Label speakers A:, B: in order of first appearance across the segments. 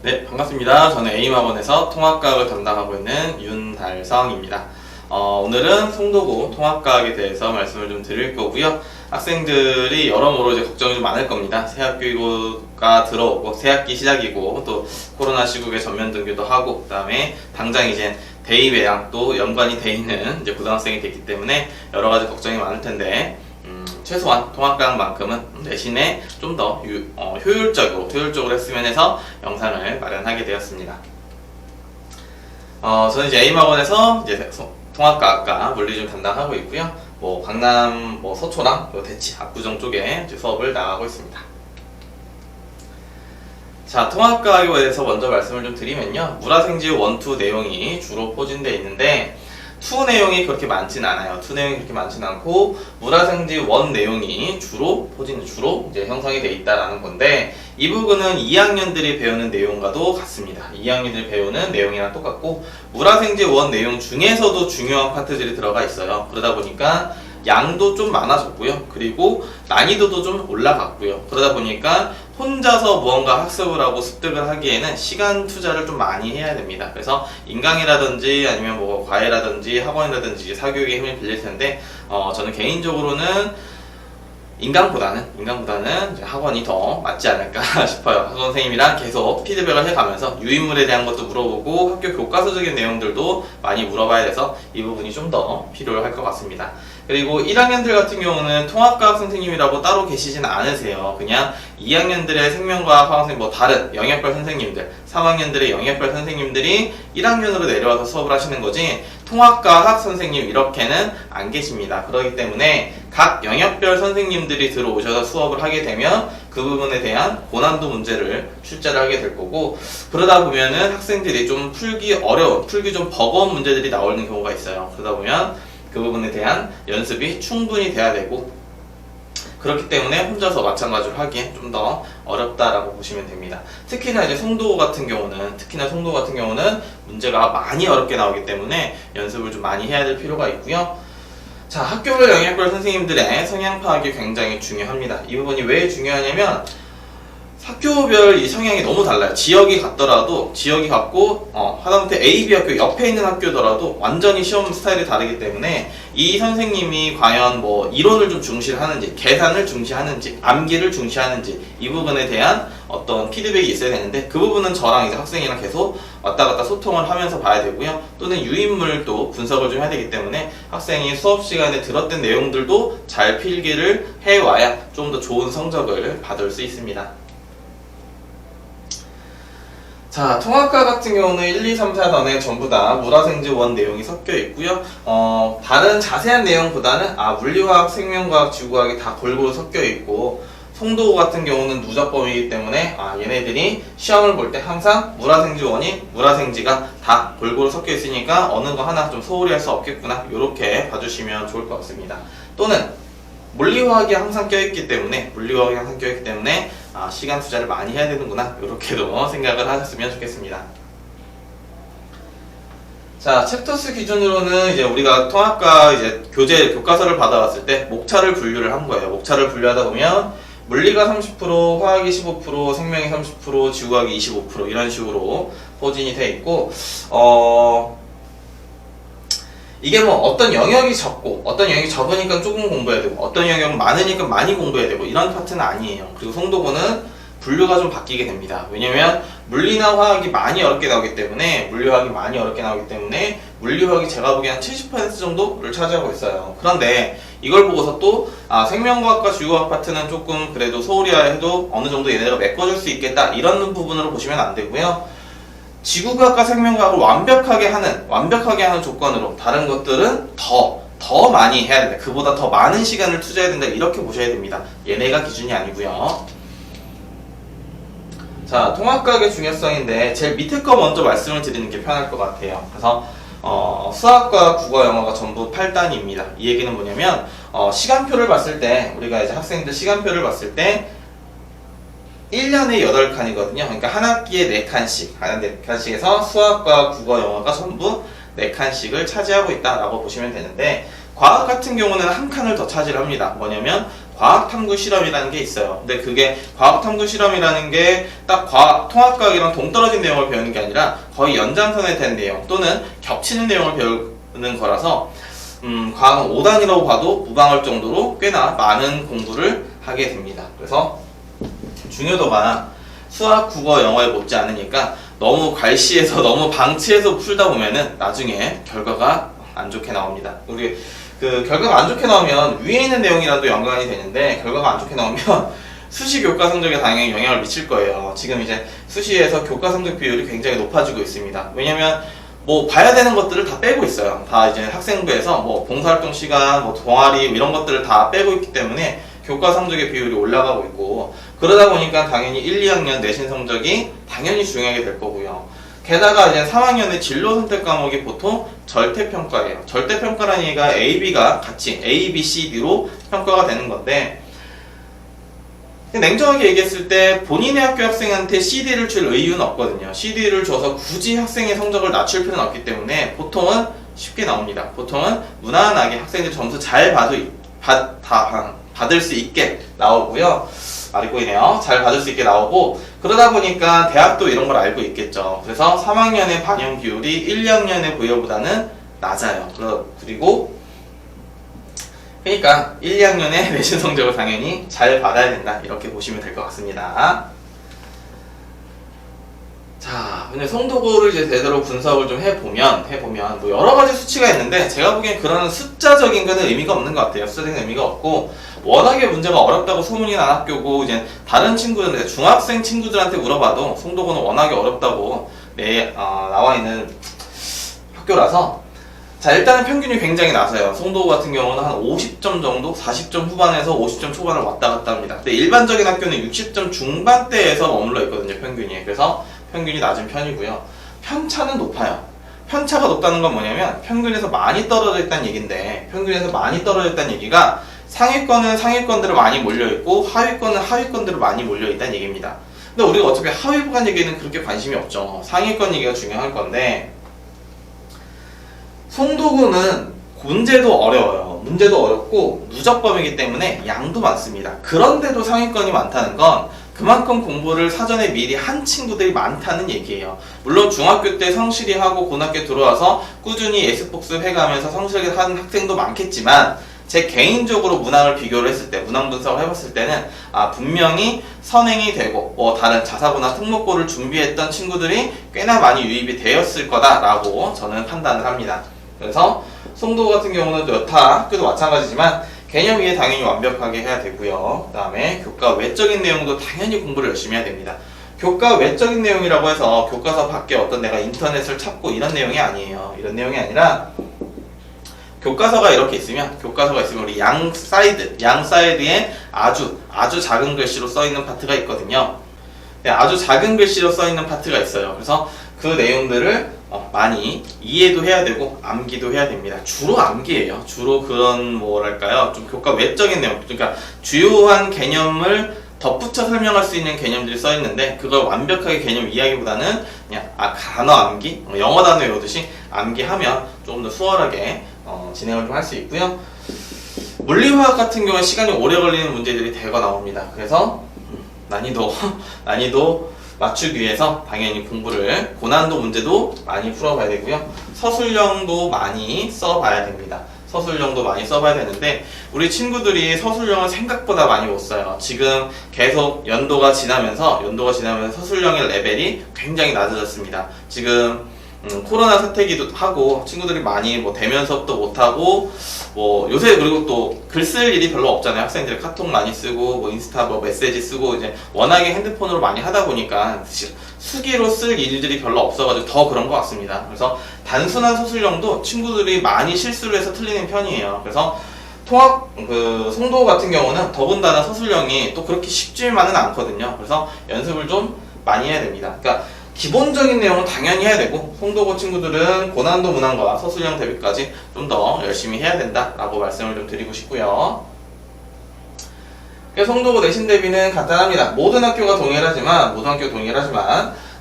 A: 네, 반갑습니다. 저는 에임학원에서 통합과학을 담당하고 있는 윤달성입니다. 오늘은 송도고 통합과학에 대해서 말씀을 좀 드릴 거고요. 학생들이 여러모로 이제 걱정이 좀 많을 겁니다. 새학기가 들어오고, 새학기 시작이고, 또 코로나 시국에 전면 등교도 하고, 그 다음에 당장 이제 대입이랑 또 연관이 돼 있는 이제 고등학생이 됐기 때문에 여러 가지 걱정이 많을 텐데, 최소한 통합과학만큼은 대신에 좀 더 효율적으로 했으면 해서 영상을 마련하게 되었습니다. 저는 이제 에임학원에서 이제 통합과학과 물리를 담당하고 있고요. 강남 서초랑 대치 압구정 쪽에 이제 수업을 나가고 있습니다. 자, 통합과학에 대해서 먼저 말씀을 좀 드리면요. 물화생지의 1, 2 내용이 주로 포진되어 있는데 2 내용이 그렇게 많진 않아요. 2 내용이 그렇게 많진 않고 물화생지 1 내용이 주로 이제 형성이 되어 있다라는 건데 이 부분은 2학년들이 배우는 내용과도 같습니다. 2학년들이 배우는 내용이랑 똑같고 물화생지 1 내용 중에서도 중요한 파트들이 들어가 있어요. 그러다 보니까 양도 좀 많아졌고요. 그리고 난이도도 좀 올라갔고요. 그러다 보니까 혼자서 무언가 학습을 하고 습득을 하기에는 시간 투자를 좀 많이 해야 됩니다. 그래서 인강이라든지 아니면 과외라든지 학원이라든지 사교육에 힘을 빌릴 텐데 저는 개인적으로는 인강보다는 이제 학원이 더 맞지 않을까 싶어요. 학원 선생님이랑 계속 피드백을 해가면서 유인물에 대한 것도 물어보고 학교 교과서적인 내용들도 많이 물어봐야 돼서 이 부분이 좀 더 필요할 것 같습니다. 그리고 1학년들 같은 경우는 통합과학 선생님이라고 따로 계시진 않으세요. 그냥 2학년들의 생명과학 선생님, 다른 영역별 선생님들, 3학년들의 영역별 선생님들이 1학년으로 내려와서 수업을 하시는 거지 통합과학 선생님 이렇게는 안 계십니다. 그렇기 때문에 각 영역별 선생님들이 들어오셔서 수업을 하게 되면 그 부분에 대한 고난도 문제를 출제를 하게 될 거고 그러다 보면은 학생들이 좀 풀기 좀 버거운 문제들이 나오는 경우가 있어요. 그러다 보면 그 부분에 대한 연습이 충분히 돼야 되고 그렇기 때문에 혼자서 마찬가지로 하기엔 좀 더 어렵다라고 보시면 됩니다. 특히나 송도고 같은 경우는 문제가 많이 어렵게 나오기 때문에 연습을 좀 많이 해야 될 필요가 있고요. 자, 학교별 영역별 선생님들의 성향 파악이 굉장히 중요합니다. 이 부분이 왜 중요하냐면 학교별 이 성향이 너무 달라요. 지역이 같고 하다못해 A, B 학교 옆에 있는 학교더라도 완전히 시험 스타일이 다르기 때문에 이 선생님이 과연 이론을 좀 중시하는지, 계산을 중시하는지, 암기를 중시하는지 이 부분에 대한 어떤 피드백이 있어야 되는데 그 부분은 저랑 이제 학생이랑 계속 왔다 갔다 소통을 하면서 봐야 되고요. 또는 유인물도 분석을 좀 해야 되기 때문에 학생이 수업 시간에 들었던 내용들도 잘 필기를 해와야 좀 더 좋은 성적을 받을 수 있습니다. 자, 통합과 같은 경우는 1, 2, 3, 4단에 전부 다 물화생지 1 내용이 섞여 있고요. 다른 자세한 내용보다는 물리화학, 생명과학, 지구과학이 다 골고루 섞여 있고 송도고 같은 경우는 누적범위이기 때문에 얘네들이 시험을 볼 때 항상 물화생지 1이 물화생지가 다 골고루 섞여 있으니까 어느 거 하나 좀 소홀히 할 수 없겠구나 이렇게 봐주시면 좋을 것 같습니다. 또는 물리화학이 항상 껴있기 때문에 시간 투자를 많이 해야 되는구나 이렇게도 생각을 하셨으면 좋겠습니다. 자, 챕터수 기준으로는 이제 우리가 통합과 이제 교과서를 받아왔을 때 목차를 분류를 한 거예요. 목차를 분류하다 보면 물리가 30%, 화학이 15%, 생명이 30%, 지구과학이 25% 이런 식으로 포진이 돼 있고 이게 어떤 영역이 적고 어떤 영역이 적으니까 조금 공부해야 되고 어떤 영역은 많으니까 많이 공부해야 되고 이런 파트는 아니에요. 그리고 송도고는 분류가 좀 바뀌게 됩니다. 왜냐면 물리나 화학이 많이 어렵게 나오기 때문에 물리화학이 제가 보기엔 한 70% 정도를 차지하고 있어요. 그런데 이걸 보고서 또 생명과학과 지구과학 파트는 조금 그래도 소홀히 해도 어느 정도 얘네가 메꿔줄 수 있겠다 이런 부분으로 보시면 안 되고요. 지구과학과 생명과학을 완벽하게 하는 조건으로 다른 것들은 더 많이 해야 된다. 그보다 더 많은 시간을 투자해야 된다. 이렇게 보셔야 됩니다. 얘네가 기준이 아니고요. 자, 통합과학의 중요성인데 제일 밑에 거 먼저 말씀을 드리는 게 편할 것 같아요. 그래서 수학과 국어, 영어가 전부 8단입니다. 이 얘기는 뭐냐면 시간표를 봤을 때 우리가 이제 학생들 시간표를 봤을 때 1년에 8칸이거든요. 그러니까 한 학기에 4칸씩에서 수학과 국어, 영어가 전부 4칸씩을 차지하고 있다라고 보시면 되는데 과학 같은 경우는 한 칸을 더 차지합니다. 뭐냐면 과학탐구 실험이라는 게 있어요. 근데 그게 과학탐구 실험이라는 게 딱 통합과학이랑 동떨어진 내용을 배우는 게 아니라 거의 연장선에 된 내용 또는 겹치는 내용을 배우는 거라서 과학은 5단이라고 봐도 무방할 정도로 꽤나 많은 공부를 하게 됩니다. 그래서 중요도가 수학, 국어, 영어에 못지 않으니까 너무 괄시해서 너무 방치해서 풀다 보면은 나중에 결과가 안 좋게 나옵니다. 우리 결과가 안 좋게 나오면 위에 있는 내용이라도 연관이 되는데 결과가 안 좋게 나오면 수시 교과 성적에 당연히 영향을 미칠 거예요. 지금 이제 수시에서 교과 성적 비율이 굉장히 높아지고 있습니다. 왜냐면 뭐 봐야 되는 것들을 다 빼고 있어요. 다 이제 학생부에서 뭐 봉사활동 시간, 뭐 동아리 이런 것들을 다 빼고 있기 때문에 교과 성적의 비율이 올라가고 있고 그러다 보니까 당연히 1, 2학년 내신 성적이 당연히 중요하게 될 거고요. 게다가 이제 3학년의 진로 선택 과목이 보통 절대평가예요. 절대평가라는 얘기가 A, B가 같이 A, B, C, D로 평가가 되는 건데 냉정하게 얘기했을 때 본인의 학교 학생한테 CD를 줄 의유는 없거든요. CD를 줘서 굳이 학생의 성적을 낮출 필요는 없기 때문에 보통은 쉽게 나옵니다. 보통은 무난하게 학생들 점수 잘 받을 수 있게 나오고요. 말이 꼬이네요. 잘 받을 수 있게 나오고 그러다 보니까 대학도 이런 걸 알고 있겠죠. 그래서 3학년의 반영 비율이 1, 2학년의 부여보다는 낮아요. 그리고 그러니까 1, 2학년의 내신 성적을 당연히 잘 받아야 된다. 이렇게 보시면 될 것 같습니다. 자, 근데 송도고를 이제 제대로 분석을 좀 해보면 뭐 여러 가지 수치가 있는데 제가 보기엔 그런 숫자적인 거는 의미가 없는 것 같아요. 숫자적인 의미가 없고 워낙에 문제가 어렵다고 소문이 난 학교고 이제 다른 친구들, 중학생 친구들한테 물어봐도 송도고는 워낙에 어렵다고 나와 있는 학교라서 자, 일단은 평균이 굉장히 낮아요. 송도고 같은 경우는 한 50점 정도, 40점 후반에서 50점 초반을 왔다 갔다 합니다. 근데 일반적인 학교는 60점 중반대에서 머물러 있거든요, 평균이. 그래서 평균이 낮은 편이고요. 편차는 높아요. 편차가 높다는 건 뭐냐면 평균에서 많이 떨어져 있다는 얘기인데 평균에서 많이 떨어져 있다는 얘기가 상위권은 상위권대로 많이 몰려있고 하위권은 하위권대로 많이 몰려있다는 얘기입니다. 근데 우리가 어차피 하위권 얘기는 그렇게 관심이 없죠. 상위권 얘기가 중요할 건데 송도구는 문제도 어려워요. 문제도 어렵고 누적범이기 때문에 양도 많습니다. 그런데도 상위권이 많다는 건 그만큼 공부를 사전에 미리 한 친구들이 많다는 얘기예요. 물론 중학교 때 성실히 하고 고등학교 들어와서 꾸준히 예습복습 해가면서 성실하게 하는 학생도 많겠지만 제 개인적으로 문항을 비교를 했을 때 문항 분석을 해봤을 때는 분명히 선행이 되고 다른 자사고나 특목고를 준비했던 친구들이 꽤나 많이 유입이 되었을 거다라고 저는 판단을 합니다. 그래서 송도 같은 경우는 여타 학교도 마찬가지지만 개념 이해 당연히 완벽하게 해야 되고요. 그 다음에 교과 외적인 내용도 당연히 공부를 열심히 해야 됩니다. 교과 외적인 내용이라고 해서 교과서 밖에 어떤 내가 인터넷을 찾고 이런 내용이 아니에요. 이런 내용이 아니라 교과서가 있으면 우리 양 사이드에 아주 작은 글씨로 써 있는 파트가 있거든요. 네, 아주 작은 글씨로 써 있는 파트가 있어요. 그래서 그 내용들을 많이 이해도 해야 되고 암기도 해야 됩니다. 주로 암기예요. 주로 그런 좀 교과 외적인 내용, 그러니까 주요한 개념을 덧붙여 설명할 수 있는 개념들이 써 있는데 그걸 완벽하게 개념 이해하기보다는 그냥 단어 암기, 영어 단어 외우듯이 암기하면 조금 더 수월하게 진행을 좀 할 수 있고요. 물리화학 같은 경우는 시간이 오래 걸리는 문제들이 대거 나옵니다. 그래서 난이도 맞추기 위해서 당연히 공부를 고난도 문제도 많이 풀어봐야 되고요. 서술형도 많이 써봐야 됩니다. 서술형도 많이 써봐야 되는데 우리 친구들이 서술형을 생각보다 많이 못 써요. 지금 계속 연도가 지나면서 서술형의 레벨이 굉장히 낮아졌습니다. 지금 코로나 사태기도 하고 친구들이 많이 대면 수업도 못하고 요새 그리고 또 글 쓸 일이 별로 없잖아요. 학생들이 카톡 많이 쓰고 인스타 메시지 쓰고 이제 워낙에 핸드폰으로 많이 하다 보니까 수기로 쓸 일들이 별로 없어가지고 더 그런 것 같습니다. 그래서 단순한 서술형도 친구들이 많이 실수를 해서 틀리는 편이에요. 그래서 송도 같은 경우는 더군다나 서술형이 또 그렇게 쉽지만은 않거든요. 그래서 연습을 좀 많이 해야 됩니다. 그러니까 기본적인 내용은 당연히 해야 되고 송도고 친구들은 고난도 문항과 서술형 대비까지 좀 더 열심히 해야 된다라고 말씀을 좀 드리고 싶고요. 송도고 내신 대비는 간단합니다. 모든 학교가 동일하지만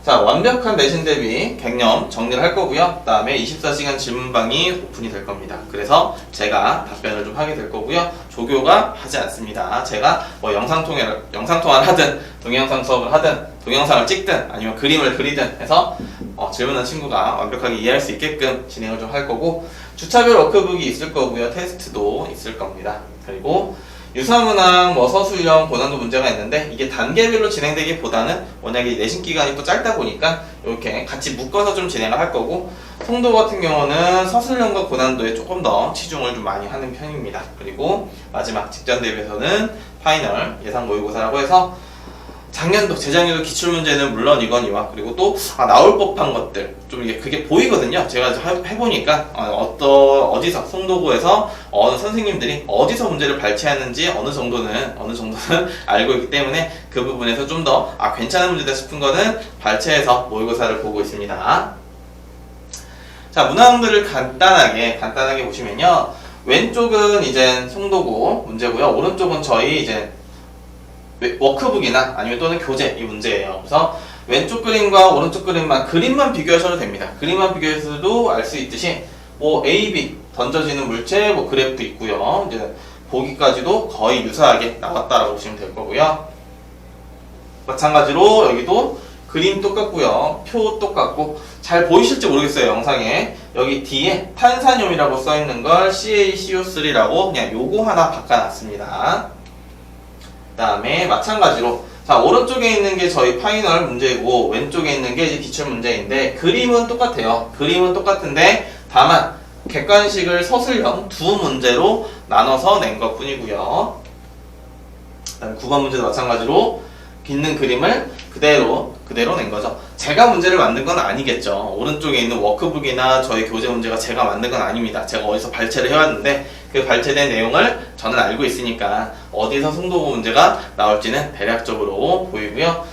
A: 자, 완벽한 내신 대비 개념 정리를 할 거고요. 그 다음에 24시간 질문방이 오픈이 될 겁니다. 그래서 제가 답변을 좀 하게 될 거고요. 조교가 하지 않습니다. 제가 뭐 영상통화를 하든 동영상 수업을 하든 동영상을 찍든 아니면 그림을 그리든 해서 질문한 친구가 완벽하게 이해할 수 있게끔 진행을 좀 할 거고, 주차별 워크북이 있을 거고요. 테스트도 있을 겁니다. 그리고 유사문항, 서술형, 고난도 문제가 있는데 이게 단계별로 진행되기보다는 워낙에 내신 기간이 또 짧다 보니까 이렇게 같이 묶어서 좀 진행을 할 거고, 송도 같은 경우는 서술형과 고난도에 조금 더 치중을 좀 많이 하는 편입니다. 그리고 마지막 직전 대비에서는 파이널 예상 모의고사라고 해서 작년도, 재작년도 기출문제는 물론이거니와 그리고 또 나올 법한 것들 좀 이게 그게 보이거든요. 제가 해보니까 어디서 송도고에서 어느 선생님들이 어디서 문제를 발췌하는지 어느 정도는 알고 있기 때문에 그 부분에서 좀 더 괜찮은 문제다 싶은 거는 발췌해서 모의고사를 보고 있습니다. 자, 문항들을 간단하게 보시면요, 왼쪽은 이제 송도고 문제고요, 오른쪽은 저희 이제 워크북이나 아니면 또는 교재 이 문제예요. 그래서 왼쪽 그림과 오른쪽 그림만 비교하셔도 됩니다. 그림만 비교해서도 알 수 있듯이 A, B 던져지는 물체 그래프 있고요. 이제 보기까지도 거의 유사하게 나왔다라고 보시면 될 거고요. 마찬가지로 여기도 그림 똑같고요. 표 똑같고, 잘 보이실지 모르겠어요, 영상에. 여기 뒤에 탄산염이라고 써 있는 걸 CaCO3라고 그냥 요거 하나 바꿔놨습니다. 그 다음에 마찬가지로, 자, 오른쪽에 있는 게 저희 파이널 문제고 왼쪽에 있는 게 이제 기출 문제인데, 그림은 똑같아요. 그림은 똑같은데 다만 객관식을 서술형 두 문제로 나눠서 낸 것 뿐이고요. 그 다음에 9번 문제도 마찬가지로 있는 그림을 그대로 낸 거죠. 제가 문제를 만든 건 아니겠죠. 오른쪽에 있는 워크북이나 저희 교재 문제가 제가 만든 건 아닙니다. 제가 어디서 발췌를 해왔는데 그 발췌된 내용을 저는 알고 있으니까 어디서 송도고 문제가 나올지는 대략적으로 보이고요.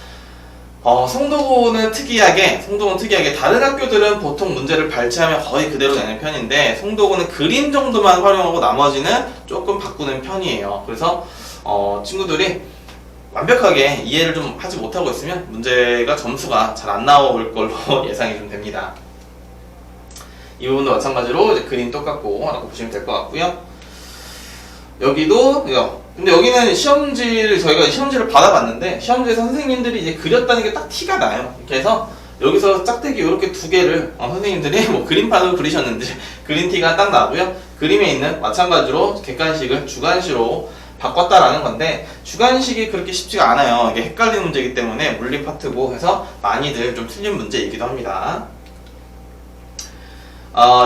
A: 송도고는 특이하게 다른 학교들은 보통 문제를 발췌하면 거의 그대로 내는 편인데, 송도고는 그림 정도만 활용하고 나머지는 조금 바꾸는 편이에요. 그래서 친구들이 완벽하게 이해를 좀 하지 못하고 있으면 문제가 점수가 잘 안 나올 걸로 예상이 좀 됩니다. 이 부분도 마찬가지로 이제 그림 똑같고 라고 보시면 될 것 같고요. 여기도 근데 여기는 저희가 시험지를 받아봤는데 시험지에서 선생님들이 이제 그렸다는 게 딱 티가 나요. 그래서 여기서 짝대기 이렇게 두 개를 선생님들이 그림판으로 그리셨는지 그린 티가 딱 나고요. 그림에 있는 마찬가지로 객관식을 주관식으로 바꿨다라는 건데, 주관식이 그렇게 쉽지가 않아요. 이게 헷갈리는 문제이기 때문에 물리 파트고 해서 많이들 좀 틀린 문제이기도 합니다.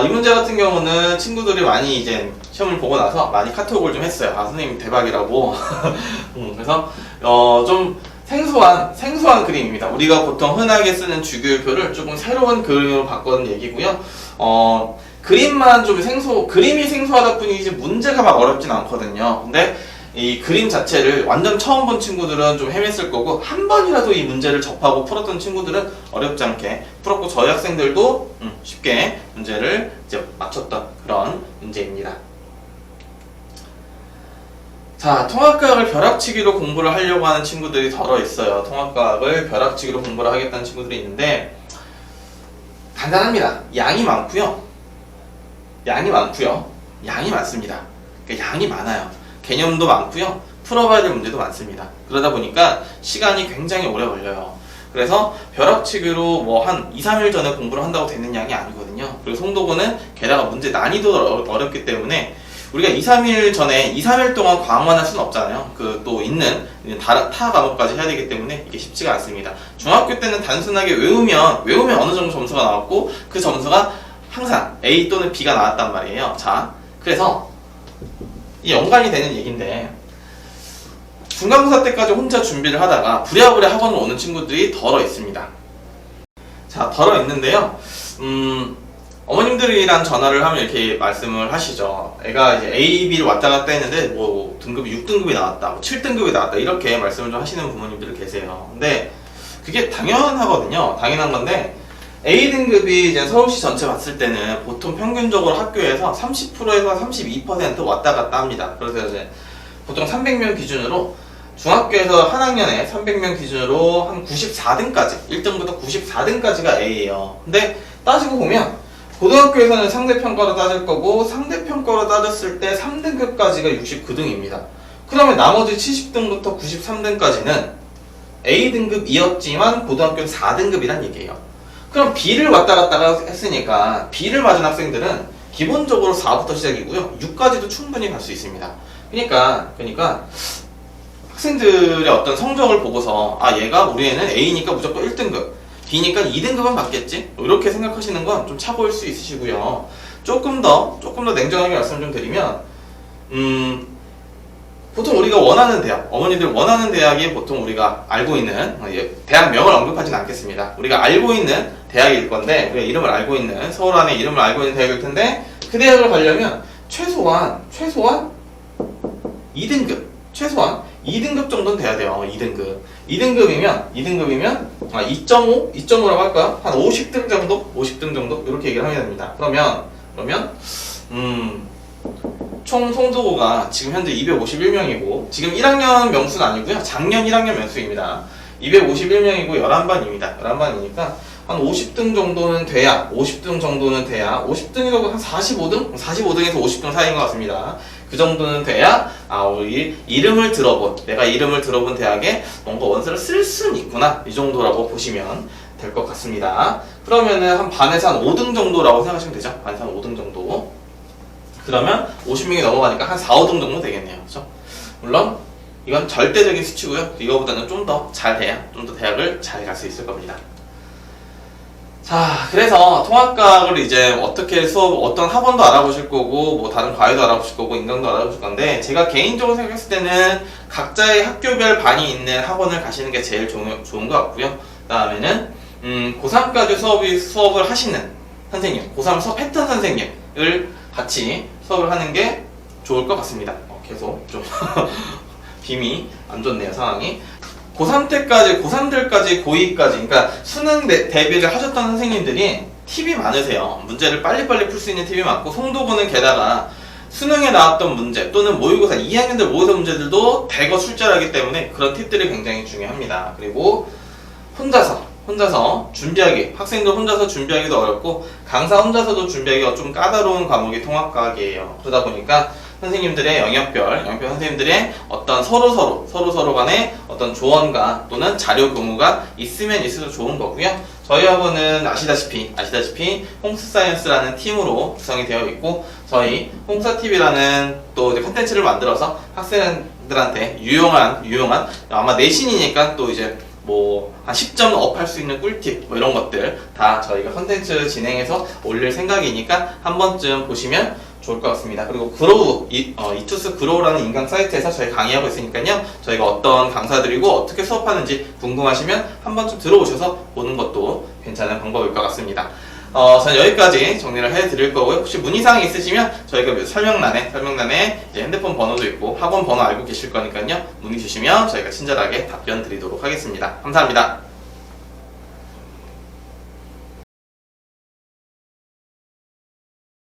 A: 이 문제 같은 경우는 친구들이 많이 이제 시험을 보고 나서 많이 카톡을 좀 했어요. 선생님 대박이라고. 그래서 좀 생소한 그림입니다. 우리가 보통 흔하게 쓰는 주기율표를 조금 새로운 그림으로 바꿔는 얘기고요. 그림만 좀 그림이 생소하다 뿐이지 문제가 막 어렵진 않거든요. 근데 이 그림 자체를 완전 처음 본 친구들은 좀 헤맸을 거고, 한 번이라도 이 문제를 접하고 풀었던 친구들은 어렵지 않게 풀었고, 저희 학생들도 쉽게 문제를 이제 맞췄던 그런 문제입니다. 자, 통합과학을 벼락치기로 공부를 하려고 하는 친구들이 덜어 있어요. 통합과학을 벼락치기로 공부를 하겠다는 친구들이 있는데, 간단합니다. 양이 많고요. 양이 많습니다. 그러니까 양이 많아요. 개념도 많고요. 풀어봐야 될 문제도 많습니다. 그러다 보니까 시간이 굉장히 오래 걸려요. 그래서 벼락치기로 한 2, 3일 전에 공부를 한다고 되는 양이 아니거든요. 그리고 송도고는 게다가 문제 난이도 어렵기 때문에 우리가 2, 3일 전에 2, 3일 동안 과학만 할 수는 없잖아요. 또 있는 타 과목까지 해야 되기 때문에 이게 쉽지가 않습니다. 중학교 때는 단순하게 외우면 어느 정도 점수가 나왔고, 그 점수가 항상 A 또는 B가 나왔단 말이에요. 자, 그래서 이 연관이 되는 얘기인데, 중간고사 때까지 혼자 준비를 하다가 부랴부랴 학원을 오는 친구들이 덜어 있습니다. 자, 덜어 있는데요. 어머님들이랑 전화를 하면 이렇게 말씀을 하시죠. 애가 이제 A, B를 왔다 갔다 했는데 등급이 6등급이 나왔다, 7등급이 나왔다, 이렇게 말씀을 좀 하시는 부모님들 계세요. 근데 그게 당연하거든요. 당연한 건데, A등급이 이제 서울시 전체 봤을 때는 보통 평균적으로 학교에서 30%에서 32% 왔다 갔다 합니다. 그래서 이제 보통 300명 기준으로 중학교에서 한 학년에 300명 기준으로 한 94등까지, 1등부터 94등까지가 A예요. 근데 따지고 보면 고등학교에서는 상대평가로 따질 거고 상대평가로 따졌을 때 3등급까지가 69등입니다. 그러면 나머지 70등부터 93등까지는 A등급이었지만 고등학교는 4등급이란 얘기예요. 그럼 B를 왔다 갔다 했으니까 B를 맞은 학생들은 기본적으로 4부터 시작이고요. 6까지도 충분히 갈 수 있습니다. 그러니까 학생들의 어떤 성적을 보고서 아 얘가 우리 애는 A니까 무조건 1등급, B니까 2등급은 받겠지? 이렇게 생각하시는 건 좀 착오일 수 있으시고요. 조금 더 냉정하게 말씀 좀 드리면 보통 우리가 원하는 대학, 어머니들 원하는 대학이 보통 우리가 알고 있는 대학명을 언급하진 않겠습니다. 우리가 알고 있는 대학일 건데 우리가 이름을 알고 있는 서울 안에 이름을 알고 있는 대학일 텐데 그 대학을 가려면 최소한 2등급, 최소한 2등급 정도는 돼야 돼요. 2등급이면 2.5라고 할까요? 한 50등 정도 이렇게 얘기를 하면 됩니다. 그러면 총 송도고가 지금 현재 251명이고 지금 1학년 명수는 아니고요. 작년 1학년 명수입니다. 251명이고 11반입니다. 11반이니까 한 50등 정도는 돼야 50등이라고 한 45등? 45등에서 50등 사이인 것 같습니다. 그 정도는 돼야 우리 내가 이름을 들어본 대학에 뭔가 원서를 쓸 수는 있구나, 이 정도라고 보시면 될 것 같습니다. 그러면은 한 반에서 한 5등 정도라고 생각하시면 되죠. 반에서 한 5등 정도. 그러면 50명이 넘어가니까 한 4, 5등 정도 되겠네요. 그렇죠? 물론 이건 절대적인 수치고요. 이거보다는 좀 더 잘해야 좀 더 대학을 잘 갈 수 있을 겁니다. 자, 그래서 통합과학을 이제 어떻게 어떤 학원도 알아보실 거고, 뭐 다른 과외도 알아보실 거고, 인강도 알아보실 건데, 제가 개인적으로 생각했을 때는 각자의 학교별 반이 있는 학원을 가시는 게 제일 좋은 것 같고요. 그 다음에는 고3까지 수업을 하시는 선생님, 고3 수업했던 선생님을 같이 수업을 하는 게 좋을 것 같습니다. 계속 좀 빔이 안 좋네요, 상황이. 고3들까지, 고2까지, 그러니까 수능 대비를 하셨던 선생님들이 팁이 많으세요. 문제를 빨리빨리 풀 수 있는 팁이 많고, 송도고는 게다가 수능에 나왔던 문제 또는 모의고사, 2학년들 모의고사 문제들도 대거 출제하기 때문에 그런 팁들이 굉장히 중요합니다. 그리고 혼자서 준비하기, 학생들 혼자서 준비하기도 어렵고 강사 혼자서도 준비하기가 좀 까다로운 과목이 통합과학이에요. 그러다 보니까 선생님들의 영역별 선생님들의 어떤 서로 간의 어떤 조언과 또는 자료 교무가 있으면 있을수록 좋은 거고요. 저희 학원은 아시다시피 홈스사이언스라는 팀으로 구성이 되어 있고, 저희 홈사TV라는 또 이제 컨텐츠를 만들어서 학생들한테 유용한 아마 내신이니까 또 이제 뭐 한 10점 업할 수 있는 꿀팁 뭐 이런 것들 다 저희가 컨텐츠 진행해서 올릴 생각이니까 한 번쯤 보시면 좋을 것 같습니다. 그리고 그로우, 이투스 그로우라는 인강 사이트에서 저희 강의하고 있으니까요. 저희가 어떤 강사들이고 어떻게 수업하는지 궁금하시면 한 번쯤 들어오셔서 보는 것도 괜찮은 방법일 것 같습니다. 저는 여기까지 정리를 해드릴 거고요. 혹시 문의사항이 있으시면 저희가 설명란에 이제 핸드폰 번호도 있고 학원 번호 알고 계실 거니까요. 문의 주시면 저희가 친절하게 답변 드리도록 하겠습니다. 감사합니다.